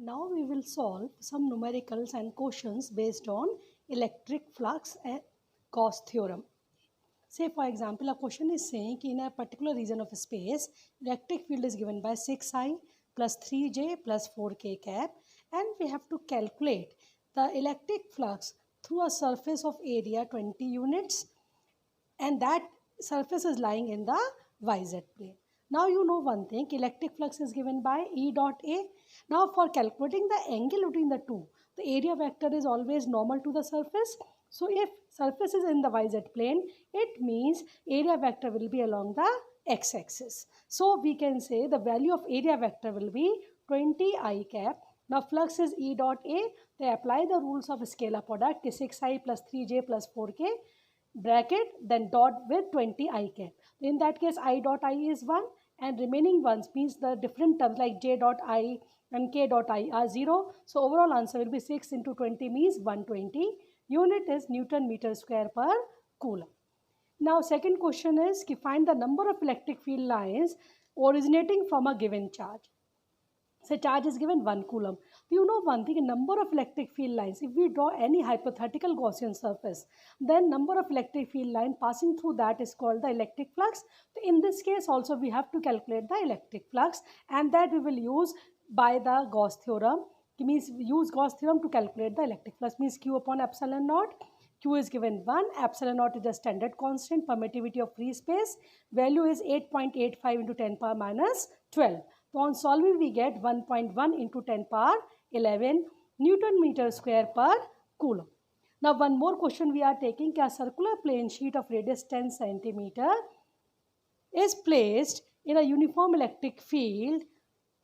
Now we will solve some numericals and questions based on electric flux and Gauss theorem. Say for example, a question is saying in a particular region of space, electric field is given by 6I plus 3J plus 4K cap, and we have to calculate the electric flux through a surface of area 20 units, and that surface is lying in the YZ plane. Now you know one thing, electric flux is given by E dot A. Now for calculating the angle between the two, the area vector is always normal to the surface. So if surface is in the YZ plane, it means area vector will be along the x-axis. So we can say the value of area vector will be 20 I cap. Now flux is E dot A. They apply the rules of scalar product, 6I plus 3J plus 4K bracket, then dot with 20 I cap. In that case, I dot I is 1 and remaining ones means the different terms like J dot I and K dot I are 0. So overall answer will be 6 into 20 means 120. Unit is Newton meter square per coulomb. Now second question is to find the number of electric field lines originating from a given charge. So charge is given 1 coulomb. You know one thing, a number of electric field lines. If we draw any hypothetical Gaussian surface, then number of electric field line passing through that is called the electric flux. So in this case also we have to calculate the electric flux, and that we will use by the Gauss theorem. It means use Gauss theorem to calculate the electric flux, means Q upon epsilon naught. Q is given 1, epsilon naught is the standard constant, permittivity of free space. Value is 8.85 into 10 power minus 12. So on solving we get 1.1 into 10 power 11 Newton meter square per coulomb. Now one more question we are taking, a circular plane sheet of radius 10 centimeter is placed in a uniform electric field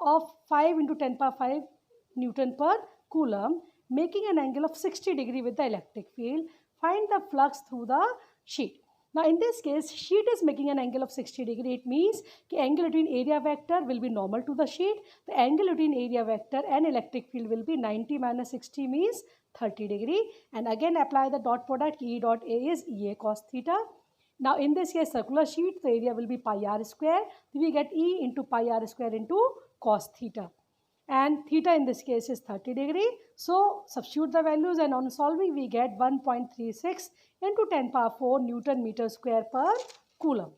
of 5 into 10 power 5 Newton per coulomb, making an angle of 60 degree with the electric field. Find the flux through the sheet. Now in this case, sheet is making an angle of 60 degree. It means the angle between area vector will be normal to the sheet. The angle between area vector and electric field will be 90 minus 60 means 30 degree. And again apply the dot product, E dot A is EA cos theta. Now in this case, circular sheet, the area will be pi r square. We get E into pi r square into cos theta. And theta in this case is 30 degree. So substitute the values, and on solving we get 1.36 into 10 power 4 Newton meter square per coulomb.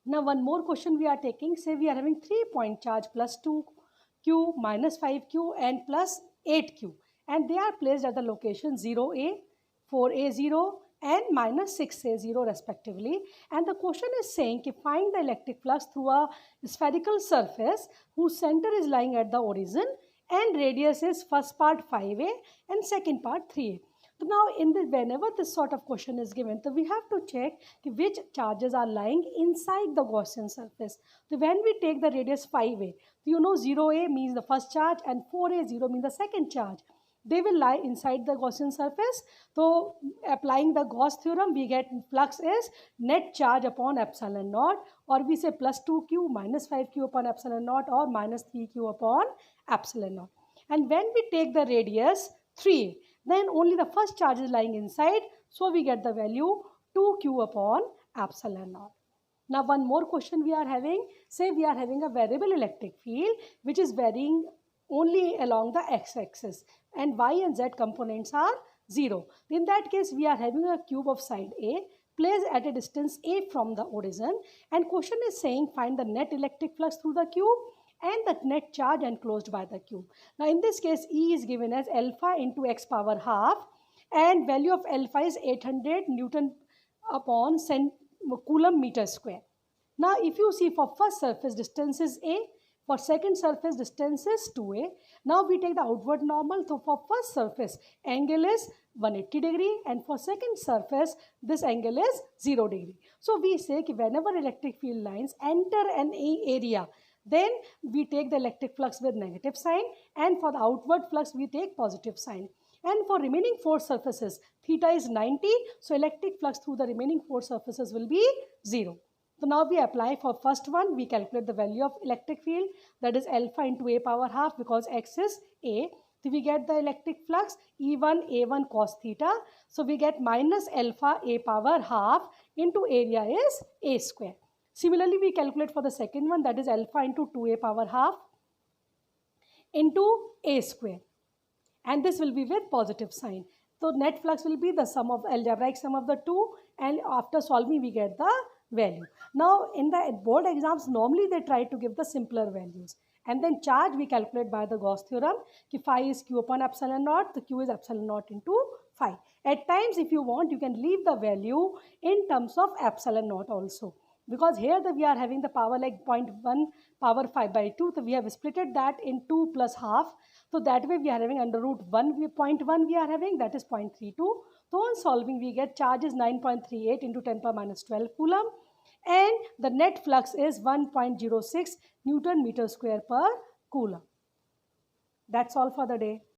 Now one more question we are taking. Say we are having 3-point charge plus 2q, minus 5q and plus 8q, and they are placed at the location 0a, 4a0 and minus 6a0 respectively. And the question is saying to find the electric flux through a spherical surface whose center is lying at the origin and radius is first part 5a and second part 3a. So now in this, whenever this sort of question is given, so we have to check which charges are lying inside the Gaussian surface. So when we take the radius 5a, you know 0a means the first charge and 4a0 means the second charge. They will lie inside the Gaussian surface. So applying the Gauss theorem, we get flux is net charge upon epsilon naught, or we say plus 2q minus 5q upon epsilon naught, or minus 3q upon epsilon naught. And when we take the radius 3, then only the first charge is lying inside. So we get the value 2q upon epsilon naught. Now one more question we are having. Say we are having a variable electric field which is varying only along the x-axis, and y and z components are 0. In that case, we are having a cube of side A placed at a distance a from the origin, and question is saying find the net electric flux through the cube and the net charge enclosed by the cube. Now in this case, E is given as alpha into x power half, and value of alpha is 800 Newton upon coulomb meter square. Now if you see, for first surface distance is A, for second surface distance is 2a. Now we take the outward normal. So for first surface angle is 180 degree, and for second surface this angle is 0 degree. So we say that whenever electric field lines enter an area, then we take the electric flux with negative sign, and for the outward flux we take positive sign. And for remaining 4 surfaces, theta is 90. So electric flux through the remaining 4 surfaces will be 0. So now we apply for first one, we calculate the value of electric field, that is alpha into a power half because x is a. So we get the electric flux E1 A1 cos theta. So we get minus alpha a power half into area is a square. Similarly, we calculate for the second one, that is alpha into 2a power half into A square, and this will be with positive sign. So net flux will be the sum of algebraic sum of the two, and after solving we get the value. Now in the board exams normally they try to give the simpler values, and then charge we calculate by the Gauss theorem ki phi is q upon epsilon naught, the q is epsilon naught into phi. At times if you want you can leave the value in terms of epsilon naught also, because here we are having the power like 0.1 power 5 by 2, so we have splitted that in 2 plus half. So that way we are having under root 1, 0.1 we are having, that is 0.32. So on solving we get charge is 9.38 into 10 power minus 12 coulomb, and the net flux is 1.06 Newton meter square per coulomb. That's all for the day.